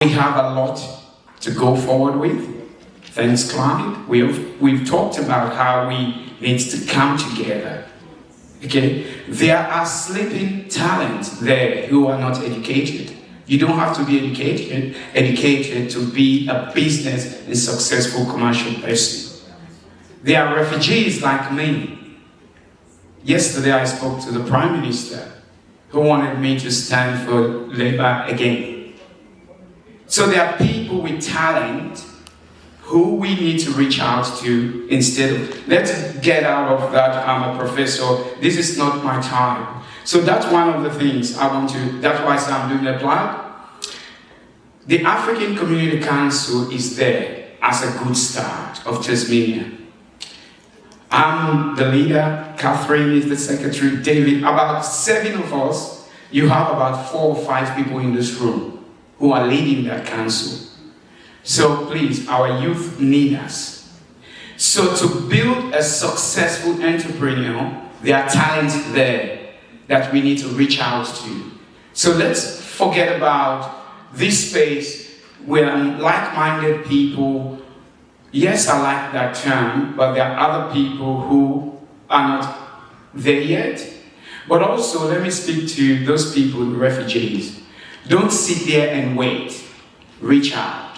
We have a lot to go forward with. Thanks, Clyde. We've talked about how we need to come together. Okay? There are sleeping talents there who are not educated. You don't have to be educated to be a business and successful commercial person. There are refugees like me. Yesterday I spoke to the Prime Minister who wanted me to stand for Labour again. So there are people with talent who we need to reach out to instead of, let's get out of that, I'm a professor, this is not my time. So that's one of the things I want to, that's why I'm doing the plug. The African Community Council is there as a good start of Tasmania. I'm the leader, Catherine is the secretary, David, about 7 of us. You have about 4 or 5 people in this room who are leading that council. So please, our youth need us. So to build a successful entrepreneur, there are talents there that we need to reach out to. So let's forget about this space where like-minded people, yes, I like that term, but there are other people who are not there yet. But also, let me speak to those people, the refugees. Don't sit there and wait. Reach out.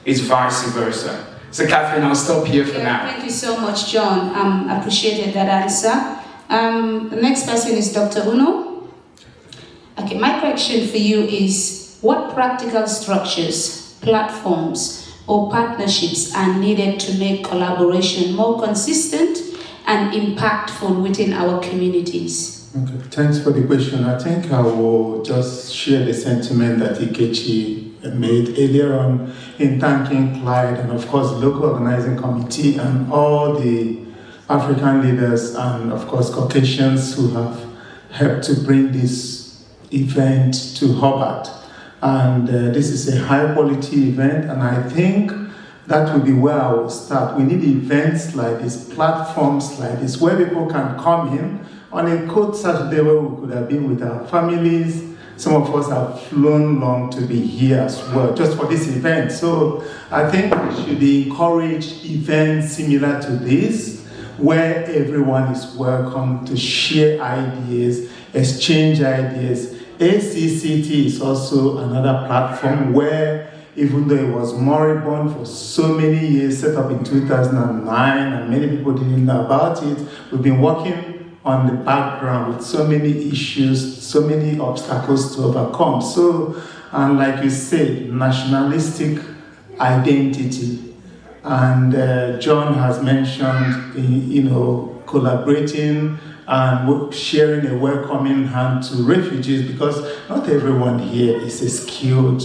It's vice versa. So, Catherine, I'll stop here for now. Thank you so much, John. Appreciated that answer. The next person is Dr. Uno. Okay, my question for you is, what practical structures, platforms, or partnerships are needed to make collaboration more consistent and impactful within our communities? Okay, thanks for the question. I think I will just share the sentiment that Ikechi made earlier on in thanking Clyde and of course the local organizing committee and all the African leaders and of course Caucasians who have helped to bring this event to Hobart. And this is a high quality event, and I think that will be where I will start. We need events like this, platforms like this, where people can come in on a cold Saturday where we could have been with our families. Some of us have flown long to be here as well, just for this event. So I think we should encourage events similar to this, where everyone is welcome to share ideas, exchange ideas. ACCT is also another platform where, even though it was moribund for so many years, set up in 2009, and many people didn't know about it, we've been working on the background with so many issues, so many obstacles to overcome. So, and like you said, nationalistic identity. And John has mentioned, collaborating and sharing a welcoming hand to refugees, because not everyone here is a skilled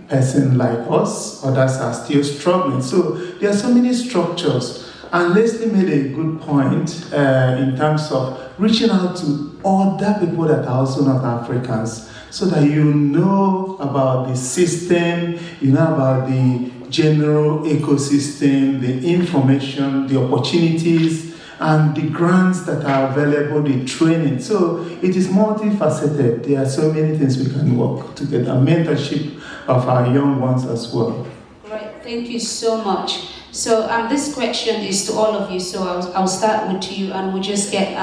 person like us. Others are still struggling. So there are so many structures. And Leslie made a good point in terms of reaching out to other people that are also not Africans, so that you know about the system, you know about the general ecosystem, the information, the opportunities, and the grants that are available, the training. So it is multifaceted. There are so many things we can work together. Mentorship of our young ones as well. Right, thank you so much. So this question is to all of you, so I'll start with you, and we'll just get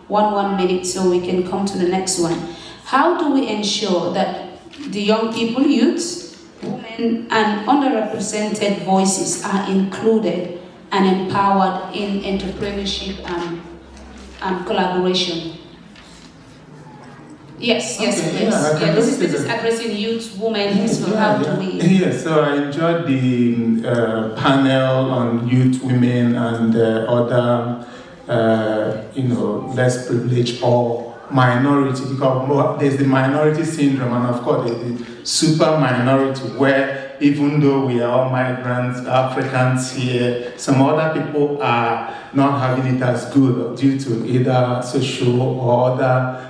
1 minute so we can come to the next one. How do we ensure that the young people, youths, women, and underrepresented voices are included and empowered in entrepreneurship and collaboration? Yes, okay, please. This is addressing youth, women, so how do we... Yes, so I enjoyed the panel on youth, women, and other, less privileged or minority, because there's the minority syndrome, and of course there's the super minority, where even though we are all migrants, Africans here, some other people are not having it as good due to either social or other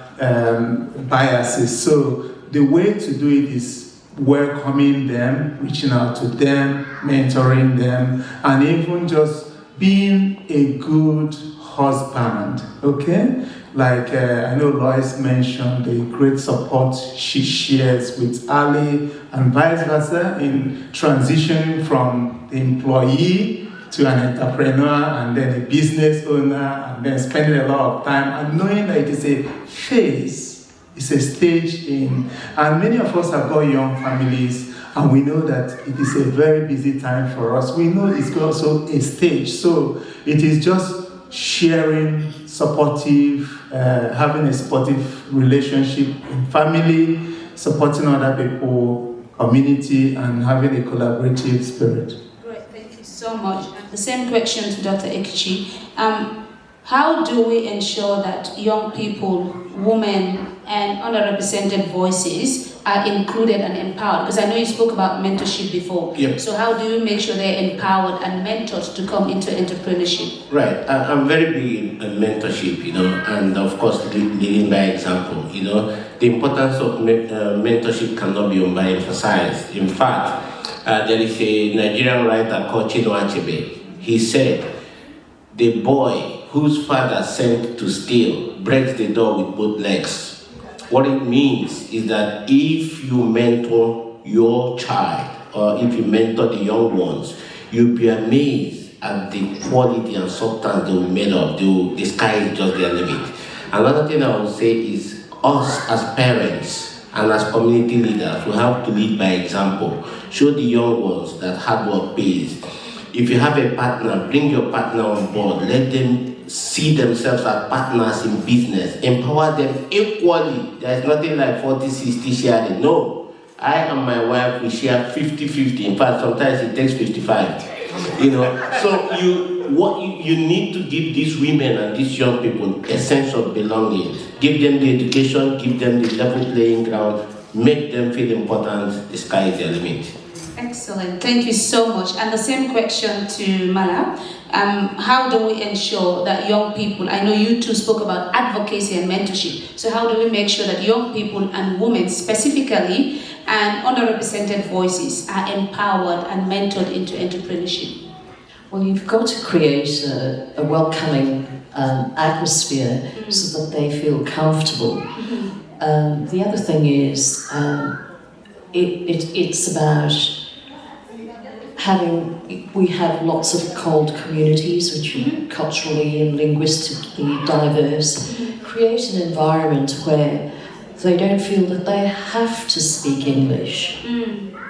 biases. So the way to do it is welcoming them, reaching out to them, mentoring them, and even just being a good husband, okay? Like I know Lois mentioned the great support she shares with Ali and vice versa in transitioning from the employee to an entrepreneur and then a business owner and then spending a lot of time and knowing that it is a phase, it's a stage in, and many of us have got young families and we know that it is a very busy time for us. We know it's also a stage, so it is just sharing, supportive, having a supportive relationship in family, supporting other people, community, and having a collaborative spirit. Great, thank you so much. And the same question to Dr. Ekichi. How do we ensure that young people, women, and underrepresented voices are included and empowered? Because I know you spoke about mentorship before. Yep. So how do you make sure they're empowered and mentored to come into entrepreneurship? Right. I'm very big in mentorship, and of course leading by example. The importance of mentorship cannot be overemphasized. In fact, there is a Nigerian writer called Chinua Achebe. He said, "The boy whose father sent to steal breaks the door with both legs." What it means is that if you mentor your child or if you mentor the young ones, you'll be amazed at the quality and substance they will be made of. The sky is just their limit. Another thing I would say is us as parents and as community leaders, we have to lead by example. Show the young ones that hard work pays. If you have a partner, bring your partner on board. Let them see themselves as partners in business. Empower them equally. There is nothing like 40-60 sharing. No. I and my wife, we share 50-50. In fact, sometimes it takes 55. So you need to give these women and these young people a sense of belonging. Give them the education, give them the level playing ground, make them feel important. The sky is their limit. Excellent, thank you so much. And the same question to Mala. How do we ensure that young people, I know you two spoke about advocacy and mentorship, so how do we make sure that young people and women specifically and underrepresented voices are empowered and mentored into entrepreneurship? Well, you've got to create a welcoming atmosphere so that they feel comfortable. The other thing is it's about we have lots of cold communities which are culturally and linguistically diverse. Create an environment where they don't feel that they have to speak English.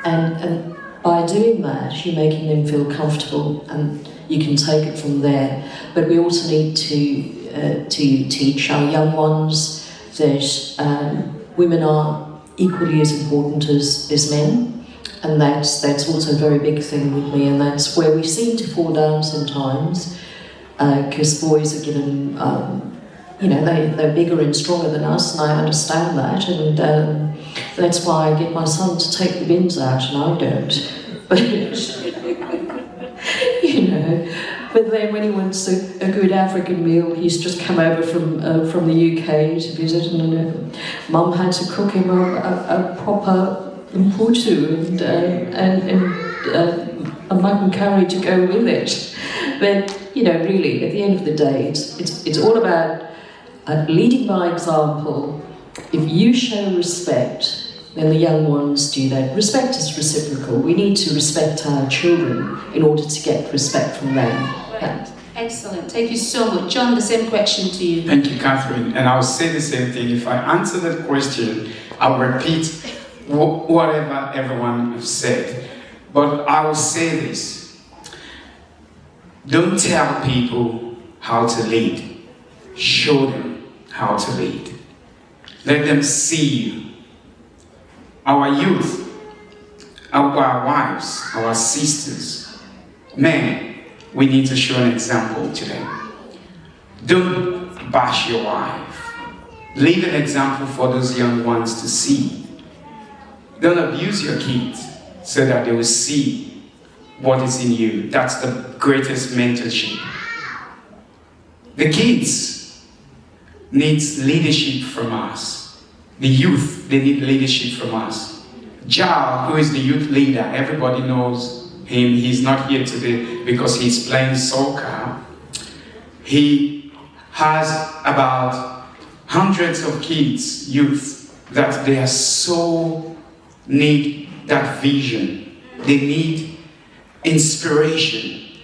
And by doing that, you're making them feel comfortable and you can take it from there. But we also need to teach our young ones that women are equally as important as men. And that's also a very big thing with me, and that's where we seem to fall down sometimes, because boys are given, they're bigger and stronger than us, and I understand that, and that's why I get my son to take the bins out, and I don't. But but then when he wants a good African meal, he's just come over from the UK to visit, and Mum had to cook him a proper Mputu and a mutton curry to go with it. But really, at the end of the day, it's all about leading by example. If you show respect, then the young ones do that. Respect is reciprocal. We need to respect our children in order to get respect from them. Right. Excellent. Thank you so much. John, the same question to you. Thank you, Catherine. And I'll say the same thing. If I answer that question, I'll repeat whatever everyone has said. But I will say this. Don't tell people how to lead. Show them how to lead. Let them see you. Our youth, our wives, our sisters, men, we need to show an example to them. Don't bash your wife. Leave an example for those young ones to see. Don't abuse your kids so that they will see what is in you. That's the greatest mentorship. The kids need leadership from us. The youth, they need leadership from us. Jal, who is the youth leader, everybody knows him. He's not here today because he's playing soccer. He has about hundreds of kids, youth, that they are so need that vision. They need inspiration.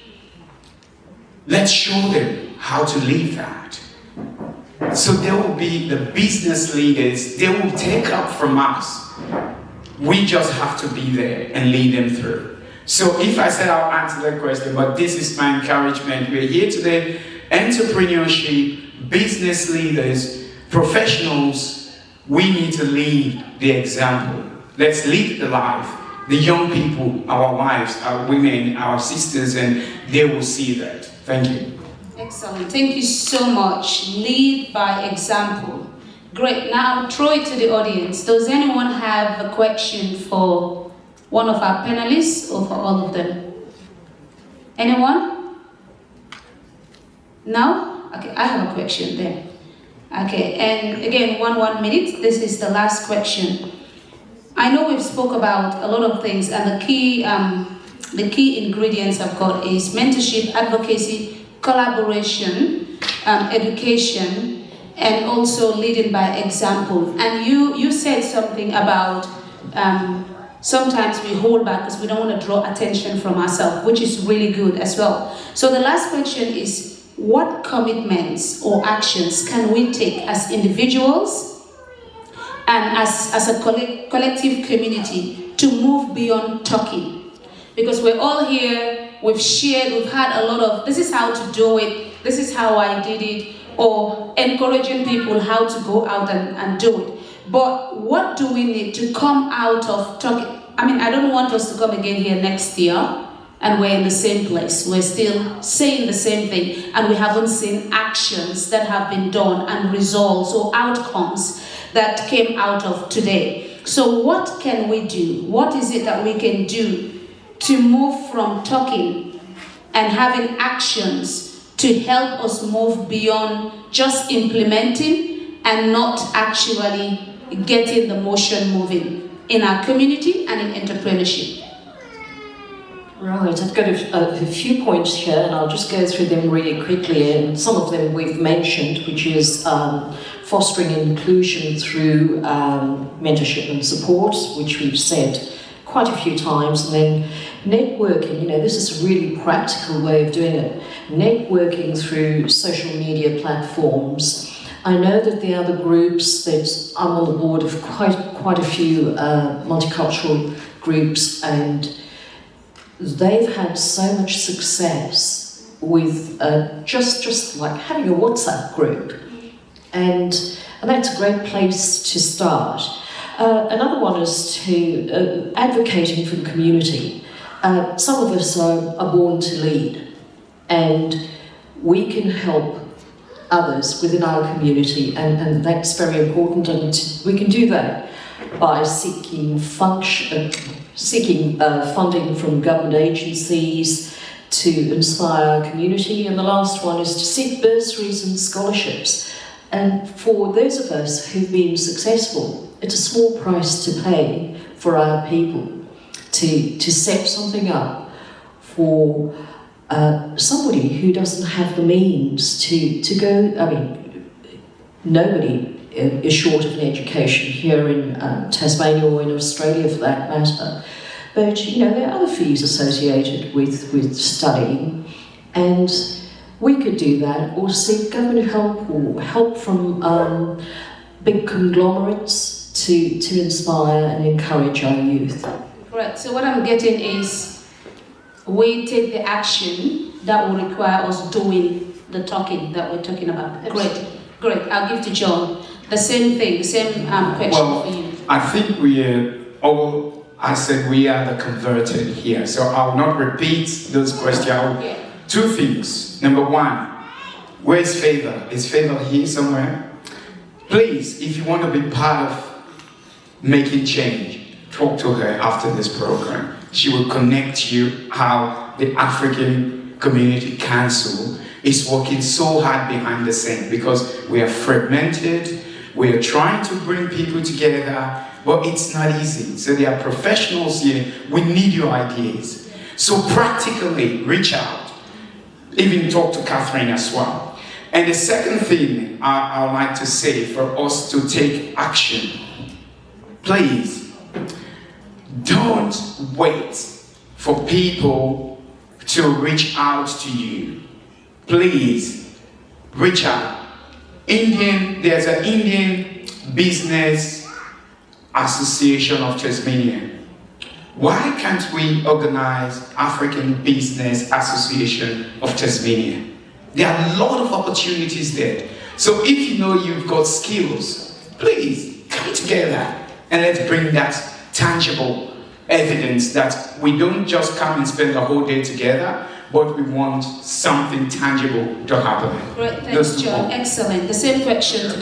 Let's show them how to live that. So there will be the business leaders, they will take up from us. We just have to be there and lead them through. So if I said I'll answer that question, but this is my encouragement. We're here today, entrepreneurship, business leaders, professionals, we need to lead the example. Let's lead the life. The young people, our wives, our women, our sisters, and they will see that. Thank you. Excellent. Thank you so much. Lead by example. Great. Now throw it to the audience. Does anyone have a question for one of our panelists or for all of them? Anyone? No? Okay, I have a question there. Okay, and again, 1 minute. This is the last question. I know we've spoke about a lot of things, and the key ingredients I've got is mentorship, advocacy, collaboration, education, and also leading by example. And you said something about sometimes we hold back because we don't want to draw attention from ourselves, which is really good as well. So the last question is, what commitments or actions can we take as individuals and as a collective community to move beyond talking? Because we're all here, we've shared, we've had a lot of, this is how to do it, this is how I did it, or encouraging people how to go out and do it. But what do we need to come out of talking? I mean, I don't want us to come again here next year and we're in the same place. We're still saying the same thing and we haven't seen actions that have been done and results or outcomes that came out of today. So what can we do? What is it that we can do to move from talking and having actions to help us move beyond just implementing and not actually getting the motion moving in our community and in entrepreneurship? Right, I've got a few points here and I'll just go through them really quickly, and some of them we've mentioned, which is fostering inclusion through mentorship and support, which we've said quite a few times, and then networking. This is a really practical way of doing it. Networking through social media platforms. I know that the other groups, that I'm on the board of quite a few multicultural groups, and they've had so much success with just like having a WhatsApp group, and that's a great place to start. Another one is to advocating for the community. Some of us are born to lead, and we can help others within our community, and that's very important, and we can do that by seeking funding from government agencies to inspire our community. And the last one is to seek bursaries and scholarships. And for those of us who've been successful, it's a small price to pay for our people to set something up for somebody who doesn't have the means to go. I mean, nobody is short of an education here in Tasmania or in Australia for that matter. But there are other fees associated with studying, and we could do that, or seek government help or help from big conglomerates to inspire and encourage our youth. Right, so what I'm getting is we take the action that will require us doing the talking that we're talking about. Great. I'll give to John the same thing, the same question for you. I think I said we are the converted here, so I'll not repeat those questions. Two things. Number one, where is Favor? Is Favor here somewhere? Please, if you want to be part of making change, talk to her after this program. She will connect you how the African Community Council is working so hard behind the scene, because we are fragmented, we are trying to bring people together, but it's not easy. So there are professionals here, we need your ideas. So practically reach out, even talk to Catherine as well. And the second thing I would like to say for us to take action, please don't wait for people to reach out to you. Please reach out. There's an Indian Business Association of Tasmania. Why can't we organize African Business Association of Tasmania? There are a lot of opportunities there. So if you know you've got skills, please come together and let's bring that tangible evidence that we don't just come and spend the whole day together, but we want something tangible to happen. Right, thanks, John. Excellent. The same question.